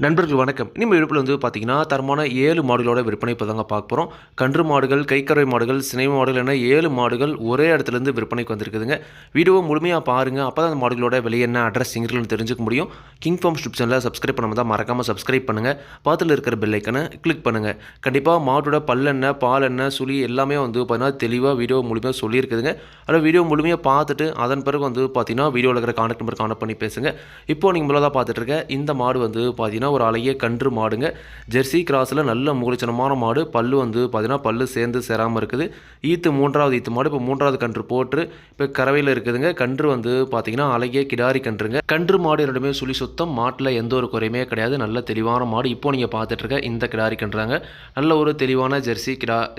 நண்பர்கள் வணக்கம். இனிமே வீடியோல வந்து பார்த்தீங்கன்னா, தரமான 7 மாடுகளோட விற்பனை இப்ப தாங்க பார்க்க போறோம். கன்று மாடுகள், கைக்கறவை மாடுகள், சினை மாடுகள் என 7 மாடுகள் ஒரே இடத்துலேருந்து விற்பனைக்கு வந்திருக்குதுங்க. வீடியோவ முழுமையா பாருங்க. அப்பதான் அந்த மாடுகளோட விலை என்ன, அட்ரஸ் எங்கன்னு தெரிஞ்சுக்க முடியும். கிங் ஃபார்ம் யூடியூப் சேனலை சப்ஸ்கிரைப் பண்ணாம தான் மறக்காம சப்ஸ்கிரைப் பண்ணுங்க. பக்கத்துல இருக்கிற பெல் ஐகானை கிளிக் பண்ணுங்க. கண்டிப்பா மாட்டோட பல்லென்ன, பால் என்ன, சுழி எல்லாமே வந்து பார்த்தீங்கன்னா தெளிவா வீடியோ முழுமையா சொல்லியிருக்குதுங்க. அதனால வீடியோ முழுமையா பார்த்துட்டு அதன் பிறகு வந்து பார்த்தீங்கன்னா, வீடியோல இருக்கிற கான்டாக்ட் நம்பர் கான்டாக்ட் பண்ணி பேசுங்க. இப்போ நீங்க முதல்ல பார்த்துட்டு இருக்க இந்த மாடு வந்து பார்த்தீங்கன்னா ஒரு அழகிய கன்று மாடுங்க. ஜெர்சி கிராஸில் நல்ல முகலட்சணமான மாடு. பல்லு வந்து பார்த்தீங்கன்னா பல்லு சேர்ந்து சேராமல் இருக்குது. ஈத்து 3வது ஈத்து மாடு. இப்போ 3வது கன்று போட்டு இப்போ கறவையில் இருக்குதுங்க. கன்று வந்து பார்த்தீங்கன்னா அழகிய கிடாரி கன்றுங்க. கன்று மாடு ரெண்டுமே சுழி சுத்தம். மாட்டில் எந்த ஒரு குறையுமே கிடையாது. நல்ல தெளிவான மாடு. இப்போ நீங்கள் பார்த்துட்டு இருக்க இந்த கிடாரி கன்றுங்க. நல்ல ஒரு தெளிவான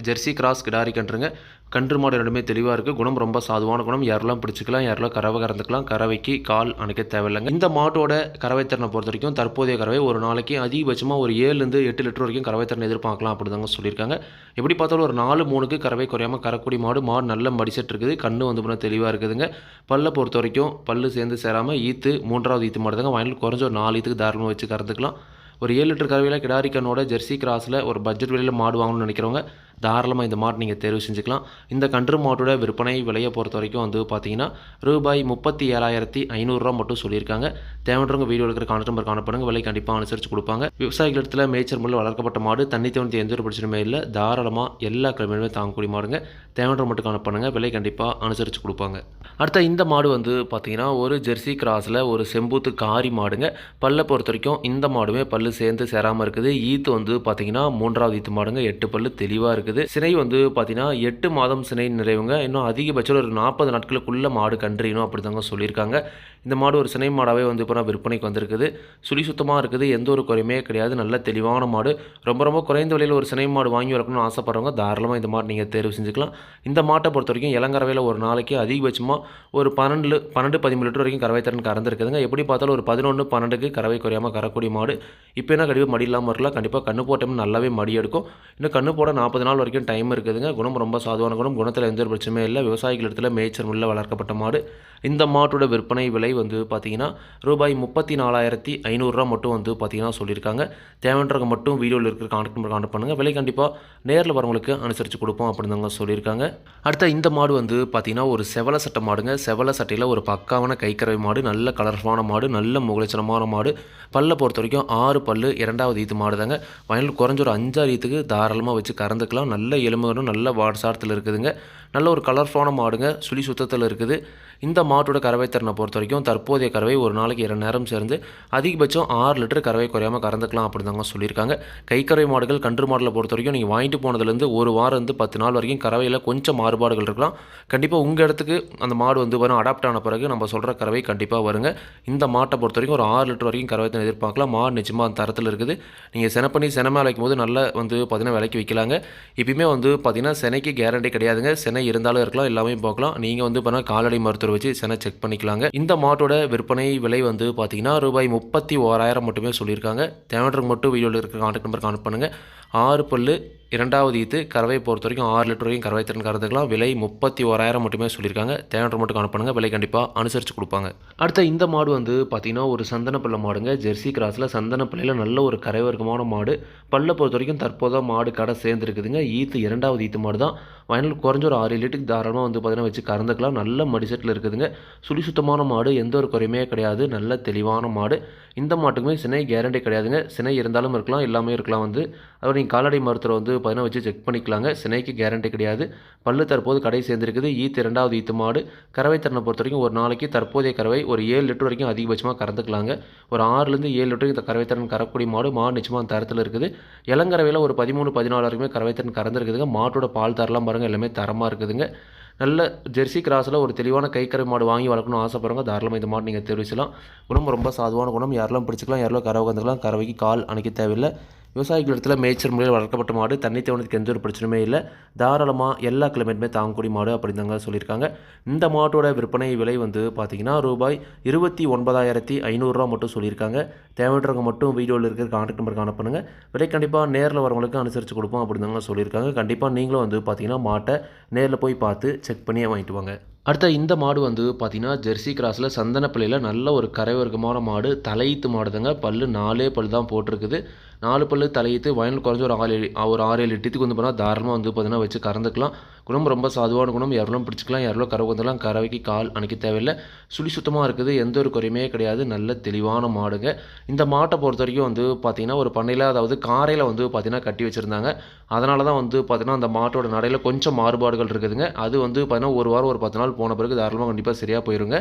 ஜெர்சி கிராஸ் கிடாரி கன்றுங்க. கன்று மாடு ரெண்டுமே தெளிவாக இருக்குது. குணம் ரொம்ப சாதுவான குணம். யாரெல்லாம் பிடிச்சிக்கலாம், யாரெல்லாம் கறவை கறந்துக்கலாம். கறவைக்கு கால் அணைக்க தேவையில்லைங்க. இந்த மாட்டோட கறவை திறனை பொறுத்த வரைக்கும் தற்போதைய கறவை ஒரு நாளைக்கு அதிகபட்சமாக ஒரு 7லிருந்து 8 லிட்டர் வரைக்கும் கறவை திறன் எதிர்பார்க்கலாம் அப்படி தாங்க சொல்லியிருக்காங்க. எப்படி பார்த்தாலும் ஒரு 4-3க்கு கறவை குறையாமல் கறக்கூடிய மாடு. மாடு நல்ல மடிசெட் இருக்குது. கண்ணு வந்து பண்ண தெளிவாக இருக்குதுங்க. பல்லை பொறுத்த வரைக்கும் பல்லு சேர்ந்து சேராமல் ஈத்து 3வது ஈத்து மாடு தாங்க. வாங்கிட்டு குறைஞ்ச ஒரு 4 ஈத்துக்கு தாராளமாக வச்சு கறந்துக்கலாம். ஒரு 7 லிட்டர் கறவையில் கிடாரி கண்ணோட ஜெர்சி கிராஸில் ஒரு பட்ஜெட் விலையில் மாடு வாங்கணும்னு நினைக்கிறவங்க தாராளமாக இந்த மாடு நீங்கள் தேர்வு செஞ்சுக்கலாம். இந்த கன்று மாட்டோட விற்பனை விலையை பொறுத்த வரைக்கும் வந்து பார்த்தீங்கன்னா ரூபாய் 37,500 மட்டும் சொல்லியிருக்காங்க. தேவைன்றவங்க வீடியோ இருக்கிற கான்டாக்ட் நம்பர் கான்டாக்ட் பண்ணுங்கள். விலை கண்டிப்பாக அனுசரித்து கொடுப்பாங்க. விவசாயிகள் இடத்துல மேய்ச்சல் முறையில் வளர்க்கப்பட்ட மாடு. தண்ணி தோண்டி எந்த ஒரு பிரச்சனையுமே இல்லை. தாராளமாக எல்லா கிழமையுமே தாங்கக்கூடிய மாடுங்க. தேவைன்ற மட்டும் கான்டாக்ட் பண்ணுங்கள். விலை கண்டிப்பாக அனுசரித்து கொடுப்பாங்க. அடுத்த இந்த மாடு வந்து பார்த்தீங்கன்னா ஒரு ஜெர்சி கிராஸில் ஒரு செம்பூத்து காரி மாடுங்க. பல்லை பொறுத்த வரைக்கும் இந்த மாடுமே பல்லு சேர்ந்து சேராமல் இருக்குது. ஈத்து வந்து பார்த்தீங்கன்னா 3வது ஈத்து மாடுங்க. 8 பல்லு தெளிவாக இருக்குது. சினை வந்து பார்த்தீங்கன்னா 8 மாதம் சினை நிறைவுங்க. இன்னும் அதிகபட்சம் ஒரு 40 நாட்களுக்குள்ள மாடு கன்றியணும் அப்படி தாங்க சொல்லியிருக்காங்க. இந்த மாடு ஒரு சினை மாடாகவே வந்து இப்போ விற்பனைக்கு வந்திருக்குது. சுழி சுத்தமாக இருக்குது. எந்த ஒரு குறையுமே கிடையாது. நல்ல தெளிவான மாடு. ரொம்ப குறைந்த விலையில் ஒரு சினை மாடு வாங்கி வளர்க்கணும்னு ஆசைப்படுறவங்க தாராளமாக இந்த மாடு நீங்கள் தேர்வு செஞ்சுக்கலாம். இந்த மாட்டை பொறுத்த வரைக்கும் இளங்கறவையில் ஒரு நாளைக்கு அதிகபட்சமாக ஒரு 12-13 லிட்டர் வரைக்கும் கறவை திறன் கறந்துருக்குதுங்க. எப்படி பார்த்தாலும் ஒரு 11-12க்கு கறவை குறையாமல் கறக்கூடிய மாடு. இப்போ என்ன கண்டிப்பாக மடி இல்லாமல் இருக்கலாம். கண்டிப்பாக கண்ணு போட்டோம்னு நல்லாவே மடி எடுக்கும். இன்னும் கண்ணு போட 40 நாள் வரைக்கும் டைம் இருக்குதுங்க. குணம் ரொம்ப சாதுவான குணம். குணத்தில் எந்த ஒரு பிரச்சனையும் இல்லை. விவசாயிகள் இடத்துல மேய்ச்சல் முறையில் வளர்க்கப்பட்ட மாடு. இந்த மாட்டோட விற்பனை விலை வந்து பார்த்தீங்கன்னா ரூபாய் 34,500 மட்டும் வந்து பார்த்தீங்கன்னா சொல்லியிருக்காங்க. தேவைன்றவங்க மட்டும் வீடியோவில் இருக்கிற கான்டாக்ட் நம்பர் கான்டாக்ட் பண்ணுங்கள். விலை கண்டிப்பாக நேரில் வரவங்களுக்கு அனுசரித்து கொடுப்போம் அப்படின்னு தாங்க சொல்லியிருக்காங்க. அடுத்த இந்த மாடு வந்து பார்த்தீங்கன்னா ஒரு செவல சட்டை மாடுங்க. செவல சட்டையில் ஒரு பக்காவான கைக்கறவை மாடு. நல்ல கலர்ஃபுல்லான மாடு. நல்ல முகலட்சணமான மாடு. பல்லை பொறுத்த வரைக்கும் 6 பல்லு. 2வது ஈத்து மாடு தாங்க. வயலில் குறைஞ்ச ஒரு 5-6 ஈத்துக்கு தாராளமாக வச்சு கறந்துக்கலாம். நல்ல எலும்புகளும் நல்ல வாட்சாரத்தில் இருக்குதுங்க. நல்ல ஒரு கலர்ஃபுல்லான மாடுங்க. சுழி சுத்தத்தில் இருக்குது. இந்த மாட்டோட கறவை திறனை பொறுத்த வரைக்கும் தற்போதைய கறவை ஒரு நாளைக்கு 2 நேரம் சேர்ந்து அதிகபட்சம் 6 லிட்டர் கறவை குறையாமல் கறந்துக்கலாம் அப்படி தாங்க சொல்லியிருக்காங்க. கைக்கறவை மாடுகள் கன்று மாடலை பொறுத்த வரைக்கும் நீங்கள் வாங்கிட்டு போனதுலேருந்து ஒரு வாரம் இருந்து 10 நாள் வரைக்கும் கறவையில் கொஞ்சம் மாறுபாடுகள் இருக்கலாம். கண்டிப்பாக உங்கள் இடத்துக்கு அந்த மாடு வந்து வரும் அடாப்ட் ஆன பிறகு நம்ம சொல்கிற கறவை கண்டிப்பாக வருங்க. இந்த மாட்டை பொறுத்த வரைக்கும் ஒரு 6 லிட்டர் வரைக்கும் கறவை திறன் எதிர்பார்க்கலாம். மாடு நிச்சயமாக அந்த தரத்தில் இருக்குது. நீங்கள் செனை பண்ணி செனை மேலே வைக்கும் போது நல்லா வந்து பார்த்தீங்கன்னா விலைக்கு விற்கலாங்க. இப்பயுமே வந்து பார்த்தீங்கன்னா செனைக்கு கேரண்டி கிடையாதுங்க. செனை இருந்தாலும் இருக்கலாம், எல்லாமே பார்க்கலாம். நீங்கள் வந்து பார்த்தீங்கன்னா கால்நடை மருத்துவர் வச்சு செனை செக் பண்ணிக்கலாங்க. இந்த மாட்டோட விற்பனை விலை வந்து பார்த்தீங்கன்னா ரூபாய் 31,000 மட்டுமே சொல்லியிருக்காங்க. தேவைன்றவங்க மட்டும் வீடியோவில் இருக்கிற கான்டாக்ட் நம்பர் கான்டாக்ட் பண்ணுங்கள். 6 பல்லு 2வது ஈத்து கறவை பொறுத்த வரைக்கும் 6 லிட்டர் வரைக்கும் கறவை திறன் கறந்துக்கலாம். விலை 31,000 மட்டுமே சொல்லியிருக்காங்க. தேவைன்ற மட்டும் கான்டாக்ட் பண்ணுங்கள். விலை கண்டிப்பாக அனுசரித்து கொடுப்பாங்க. அடுத்த இந்த மாடு வந்து பார்த்தீங்கன்னா ஒரு சந்தனப்பள்ளை மாடுங்க. ஜெர்சி கிராஸில் சந்தனப்பள்ளையில் நல்ல ஒரு கரை வர்க்கமான மாடு. பல்லை பொறுத்த வரைக்கும் தற்போது மாடு கடை சேர்ந்துருக்குதுங்க. ஈத்து 2வது ஈத்து மாடு தான். வயலில் குறைஞ்ச ஒரு 6 லிட்டருக்கு தாராளமாக வந்து பார்த்தீங்கன்னா வச்சு கறந்துக்கலாம். நல்ல மடிசெட்டில் இருக்குதுங்க. சுழி சுத்தமான மாடு. எந்த ஒரு குறையுமே கிடையாது. நல்ல தெளிவான மாடு. இந்த மாட்டுக்குமே சினை கேரண்டி கிடையாதுங்க. சினை இருந்தாலும் இருக்கலாம், எல்லாமே இருக்கலாம். வந்து அதாவது நீங்கள் கால்நடை மருத்துவரை வந்து பார்த்தீங்கன்னா வச்சு செக் பண்ணிக்கலாங்க. சினைக்கு கேரண்டி கிடையாது. பல்லு தற்போது கடை சேர்ந்துருக்குது. ஈத்து 2வது ஈத்து மாடு. கறவை திறனை பொறுத்த வரைக்கும் ஒரு நாளைக்கு தற்போதைய கறவை ஒரு 7 லிட்டர் வரைக்கும் அதிகபட்சமாக கறந்துக்கலாங்க. ஒரு 6லேருந்து 7 லிட்டருக்கு இந்த கறவை திறன் கறக்கூடிய மாடு. மாடு நிச்சயமாக அந்த தரத்தில் இருக்குது. இளங்கறவையில் ஒரு 13-14 வரைக்குமே கறவை திறன் கறந்துருக்குதுங்க. மாட்டோட பால் தரலாம் பாருங்கள், எல்லாமே தரமாக இருக்குதுங்க. நல்ல ஜெர்சி கிராஸில் ஒரு தெளிவான கைக்கறவை மாடு வாங்கி வளர்க்கணும்னு ஆசைப்படுறவங்க தாராளமாக இந்த மாடு நீங்கள் தெரிவு செய்யலாம். குணம் ரொம்ப சாதுவான குணம். யாரெல்லாம் பிடிச்சிக்கலாம், யாரெல்லாம் கறவை கந்துக்கலாம். கறவைக்கு கால் அணைக்க தேவையில்லை. விவசாயிகள் இடத்துல மேய்ச்சல் முறையில் வளர்க்கப்பட்ட மாடு. தண்ணி தேவனத்துக்கு எந்த ஒரு பிரச்சனையுமே இல்லை. தாராளமாக எல்லா கிளைமேட்டுமே தாங்கக்கூடிய மாடு அப்படின்னு தாங்க சொல்லியிருக்காங்க. இந்த மாட்டோட விற்பனை விலை வந்து பார்த்தீங்கன்னா ரூபாய் 29,500 மட்டும் சொல்லியிருக்காங்க. தேவைன்றவங்க மட்டும் வீடியோவில் இருக்கிற கான்டாக்ட் நம்பர் கான்டாக்ட் பண்ணுங்கள். விலை கண்டிப்பாக நேரில் வரவங்களுக்கு அனுசரித்து கொடுப்போம் அப்படின்னு தாங்க சொல்லியிருக்காங்க. கண்டிப்பாக நீங்களும் வந்து பார்த்தீங்கன்னா மாட்டை நேரில் போய் பார்த்து செக் பண்ணி வாங்கிட்டு வாங்க. அடுத்த இந்த மாடு வந்து பார்த்தீங்கன்னா, ஜெர்சி கிராஸில் சந்தனப்பள்ளியில நல்ல ஒரு கரை வர்க்கமான மாடு. தலையீத்து மாடுதாங்க. பல்லு 4 பல் தான் போட்டிருக்குது. 4 பல்லு தலையீத்து வயல் குறைஞ்ச ஒரு 6, 7 லிட்டத்துக்கு வந்து பார்த்தீங்கன்னா, தாராளமா வந்து பார்த்தீங்கன்னா வச்சு கறந்துக்கலாம். குணம் ரொம்ப சாதுவான குணம். யாரெல்லாம் பிடிச்சிக்கலாம், யாரெல்லாம் கறவை வந்துடலாம். கறவைக்கு கால் அணைக்க தேவையில்ல. சுழி சுத்தமாக இருக்குது. எந்த ஒரு குறையுமே கிடையாது. நல்ல தெளிவான மாடுங்க. இந்த மாட்டை பொறுத்தவரைக்கும் வந்து பார்த்தீங்கன்னா, ஒரு பண்ணையில அதாவது காரையில வந்து பார்த்தீங்கன்னா கட்டி வச்சிருந்தாங்க. அதனால தான் வந்து பார்த்தீங்கன்னா, அந்த மாட்டோட நடையில கொஞ்சம் மாறுபாடுகள் இருக்குதுங்க. அது வந்து பார்த்தீங்கன்னா, ஒரு வாரம் ஒரு 10 நாள் போன பிறகு தாராளமாக கண்டிப்பாக சரியா போயிருங்க.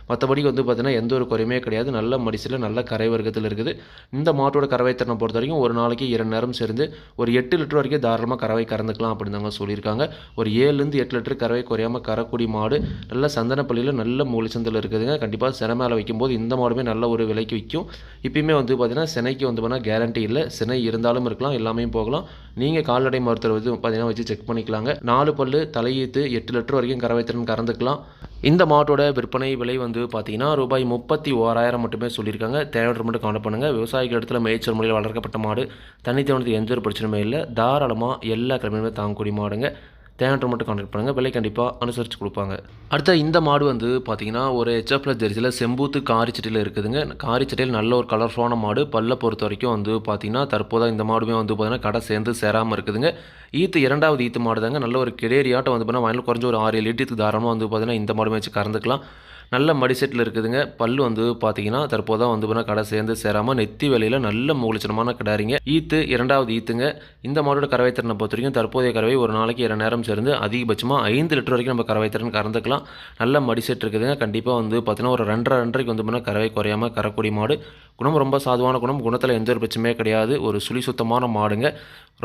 மற்றபடி வந்து பார்த்தீங்கன்னா, எந்த ஒரு குறையுமே கிடையாது. நல்ல மடிசில நல்ல கரை வர்க்கத்தில் இருக்குது. இந்த மாட்டோட கறவை திறனை பொறுத்தவரைக்கும் ஒரு நாளைக்கு 2 நேரம் சேர்ந்து ஒரு 8 லிட்டர் வரைக்கும் தாராளமாக கறவை கறந்துக்கலாம் அப்படின்னு தாங்க சொல்லியிருக்காங்க. ஒரு 7லேருந்து 8 லிட்டர் கறவை குறையாம கறக்கூடிய மாடு. நல்ல சந்தனப்பள்ளியில் நல்ல மூலிச்சந்தில் இருக்குதுங்க. கண்டிப்பாக சினை மேலே வைக்கும்போது இந்த மாடுமே நல்ல ஒரு விலைக்கு விற்கும். இப்பயுமே வந்து பார்த்தீங்கன்னா, சினைக்கு வந்து பார்த்தீங்கன்னா கேரண்டி இல்லை. சினை இருந்தாலும் இருக்கலாம், எல்லாமே போகலாம். நீங்கள் கால்நடை மருத்துவர் வந்து பார்த்தீங்கன்னா வச்சு செக் பண்ணிக்கலாங்க. 4 பல்லு தலையீத்து 8 லிட்டர் வரைக்கும் கறவை திறன் கறந்துக்கலாம். இந்த மாட்டோட விற்பனை விலை வந்து பார்த்தீங்கன்னா ரூபாய் 31,000 மட்டுமே சொல்லியிருக்காங்க. தேவையான மட்டும் கான்டாக்ட் பண்ணுங்கள். விவசாயிகள் இடத்துல மேய்ச்சல் முறையில் வளர்க்கப்பட்ட மாடு. தண்ணி தேவனத்துக்கு எந்த ஒரு பிரச்சனையுமே இல்லை. தாராளமாக எல்லா கிழமையுமே தாங்கக்கூடிய மாடுங்க. தேவையான மட்டும் கான்டாக்ட் பண்ணுங்கள். விலை கண்டிப்பாக அனுசரித்து கொடுப்பாங்க. அடுத்த இந்த மாடு வந்து பார்த்தீங்கன்னா, ஒரு HF ஜெர்சியில் செம்பூத்து காரிச்சட்டையில் இருக்குதுங்க. காரிச்சட்டையில் நல்ல ஒரு கலர்ஃபுல்லான மாடு. பல்லை பொறுத்த வரைக்கும் வந்து பார்த்தீங்கன்னா, தற்போது இந்த மாடுமே வந்து பார்த்தீங்கன்னா கடை சேர்ந்து சேராமல் இருக்குதுங்க. ஈத்து 2வது ஈத்து மாடு தாங்க. நல்ல ஒரு கிடேரியாட்டம் வந்து பார்த்தீங்கன்னா வயலில் குறைஞ்ச ஒரு 6, 7 லிட்டருக்கு தாராளமாக வந்து பார்த்தீங்கன்னா இந்த மாடுமே வச்சு கறந்துக்கலாம். நல்ல மடிசெட்டில் இருக்குதுங்க. பல்லு வந்து பார்த்தீங்கன்னா, தற்போது தான் வந்து பார்த்தீங்கன்னா கடை சேர்ந்து சேராமல் நெத்தி வேலையில் நல்ல மூலிச்சனமான கிடாரிங்க. ஈத்து 2வது ஈத்துங்க. இந்த மாடோட கறவை திறனை பொறுத்த வரைக்கும் தற்போதைய கறவை ஒரு நாளைக்கு 2 நேரம் சேர்ந்து அதிகபட்சமாக 5 லிட்டர் வரைக்கும் நம்ம கறவை திறன் கறந்துக்கலாம். நல்ல மடிசெட் இருக்குதுங்க. கண்டிப்பாக வந்து பார்த்தீங்கன்னா ஒரு 2.5 வந்து பார்த்தீங்கன்னா கறவை குறையாமல் கறக்கூடிய மாடு. குணம் ரொம்ப சாதுவான குணம். குணத்தில் எந்த ஒரு பிரச்சனையுமே கிடையாது. ஒரு சுழி சுத்தமான மாடுங்க.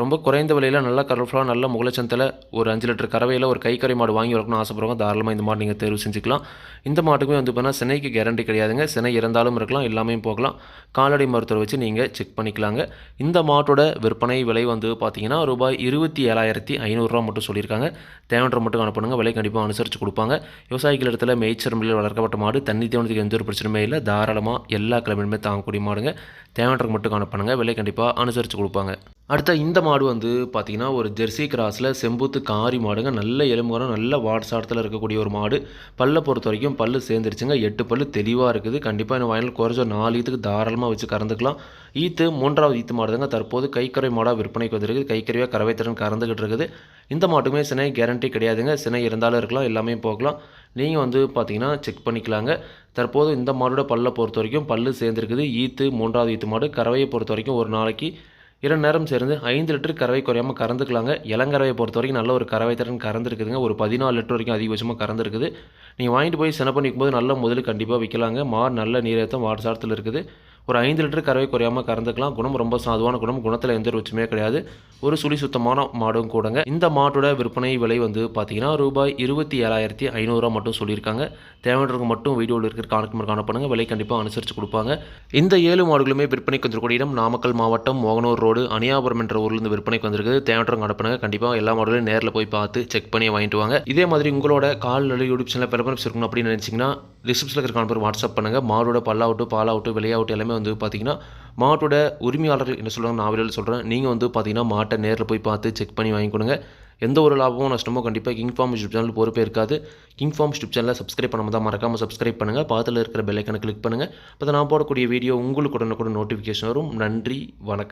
ரொம்ப குறைந்த விலையில் நல்ல கலர்ஃபுல்லாக நல்ல முகலச்சந்தில் ஒரு 5 லிட்டர் கறவையில் ஒரு கைக்கறி மாடு வாங்கி வளர்க்கணும்னு ஆசைப்படுறவங்க தாராளமாக இந்த மாடு நீங்கள் தேர்வு செஞ்சுக்கலாம். இந்த மாட்டுக்குமே வந்து பார்த்தீங்கன்னா சினைக்கு கேரண்டி கிடையாதுங்க. சினை இருந்தாலும் இருக்கலாம், எல்லாமே போகலாம். கால்நடை மருத்துவரை வச்சு நீங்கள் செக் பண்ணிக்கலாங்க. இந்த மாட்டோட விற்பனை விலை வந்து பார்த்தீங்கன்னா ரூபாய் 27,500 மட்டும் சொல்லியிருக்காங்க. தேவையான மட்டும் அனுப்புங்க. விலை கண்டிப்பாக அனுசரித்து கொடுப்பாங்க. விவசாயிகள் இடத்துல மேய்ச்சல் முறையில் வளர்க்கப்பட்ட மாடு. தண்ணி தேவனத்துக்கு எந்த ஒரு பிரச்சனையுமே இல்லை. தாராளமாக எல்லா கிழமையுமே தாங்கக்கூடிய மாடுங்க. தேவையான மட்டும் அனுப்புங்க. விலை கண்டிப்பாக அனுசரித்து கொடுப்பாங்க. அடுத்த இந்த மாடு வந்து பார்த்தீங்கன்னா, ஒரு ஜெர்சி கிராஸில் செம்பூத்து காரி மாடுங்க. நல்ல எலும்புரம் நல்ல வாட்சாட்டத்தில் இருக்கக்கூடிய ஒரு மாடு. பல்லை பொறுத்த வரைக்கும் பல்லு சேர்ந்துருச்சுங்க. 8 பல்லு தெளிவாக இருக்குது. கண்டிப்பாக இந்த வயலில் குறைஞ்ச ஒரு 4 ஈத்துக்கு தாராளமாக வச்சு கறந்துக்கலாம். ஈத்து 3வது ஈத்து மாடு தாங்க. தற்போது கைக்கறவை மாடாக விற்பனைக்கு வந்திருக்குது. கைக்கறியாக கறவை திறன் கறந்துக்கிட்டு இருக்குது. இந்த மாட்டுக்குமே சினை கேரண்டி கிடையாதுங்க. சினை இருந்தாலும் இருக்கலாம், எல்லாமே போகலாம். நீங்கள் வந்து பார்த்தீங்கன்னா செக் பண்ணிக்கலாங்க. தற்போது இந்த மாடோட பல்லை பொறுத்த வரைக்கும் பல்லு சேர்ந்துருக்குது. ஈத்து 3வது ஈத்து மாடு. கறவையை பொறுத்த வரைக்கும் ஒரு நாளைக்கு 2 நேரம் சேர்ந்து 5 லிட்டர் கறவை குறையாமல் கறந்துக்கலாங்க. இளங்கறவையை பொறுத்த வரைக்கும் நல்ல ஒரு கறவை திறன் கறந்துருக்குதுங்க. ஒரு 14 லிட்டர் வரைக்கும் அதிகபட்சமாக கறந்துருக்குது. நீங்கள் வாங்கிட்டு போய் செனை பண்ணி வைக்கும்போது நல்ல முதல் கண்டிப்பாக விற்கலாங்க. மாடு நல்ல நீரேற்றம் வாட்சாரத்தில் இருக்குது. ஒரு 5 லிட்டர் கறவை குறையாமல் கறந்துக்கலாம். குணம் ரொம்ப சாதுவான குணம். குணத்தில் எந்த ஒரு பிரச்சனையுமே கிடையாது. ஒரு சுழி சுத்தமான மாடும் கூடங்க. இந்த மாட்டோட விற்பனை விலை வந்து பார்த்தீங்கன்னா ரூபாய் 27,500 மட்டும் சொல்லியிருக்காங்க. தேவையானவங்க மட்டும் வீடியோவில் இருக்கிற கான்டாக்ட் காணப்படுங்க. விலை கண்டிப்பாக அனுசரித்து கொடுப்பாங்க. இந்த 7 மாடுகளுமே விற்பனைக்கு வந்திருக்கூடிய இடம் நாமக்கல் மாவட்டம் மோகனூர் ரோடு அணியாபுரம் என்ற ஊர்லேருந்து விற்பனைக்கு வந்திருக்குது. தேவையானவங்க அனுப்புங்க. கண்டிப்பாக எல்லா மாடுகளையும் நேரில் போய் பார்த்து செக் பண்ணி வாங்கிட்டு வாங்க. இதே மாதிரி உங்களோட கால்நடை யூடியூப் சேனல் பெர்ஃபார்மன்ஸ் இருக்கணும் அப்படின்னு நினச்சிங்கன்னா டிஸ்கிரிப்ஷனில் இருக்கிற கான்பர் வாட்ஸ்அப் பண்ணுங்கள். மாடோட பல்லாவட்டு பாலாவட்டு விலையாவட்டு எல்லாமே வந்து பார்த்தீங்கன்னா மாட்டோட உரிமையாளர்கள் என்ன சொல்கிறாங்க நான் வீடியோவில் சொல்கிறேன். நீங்கள் வந்து பார்த்தீங்கன்னா மாட்டை நேரில் போய் பார்த்து செக் பண்ணி வாங்கி கொடுங்க. எந்த ஒரு லாபமோ நஷ்டமோ கண்டிப்பாக கிங் ஃபார்ம் யூடியூப் சேனல் பொறுப்பே இருக்காது. கிங் ஃபார்ம் யூடியூப் சேனலை சப்ஸ்கிரைப் பண்ணாமல் தான் மறக்காமல் சப்ஸ்கிரைப் பண்ணுங்கள். பக்கத்தில் இருக்கிற பெல் ஐக்கனை கிளிக் பண்ணுங்கள். அப்போ நான் போடக்கூடிய வீடியோ உங்களுக்கு உடனுக்குடன் நோட்டிஃபிகேஷன் வரும். நன்றி, வணக்கம்.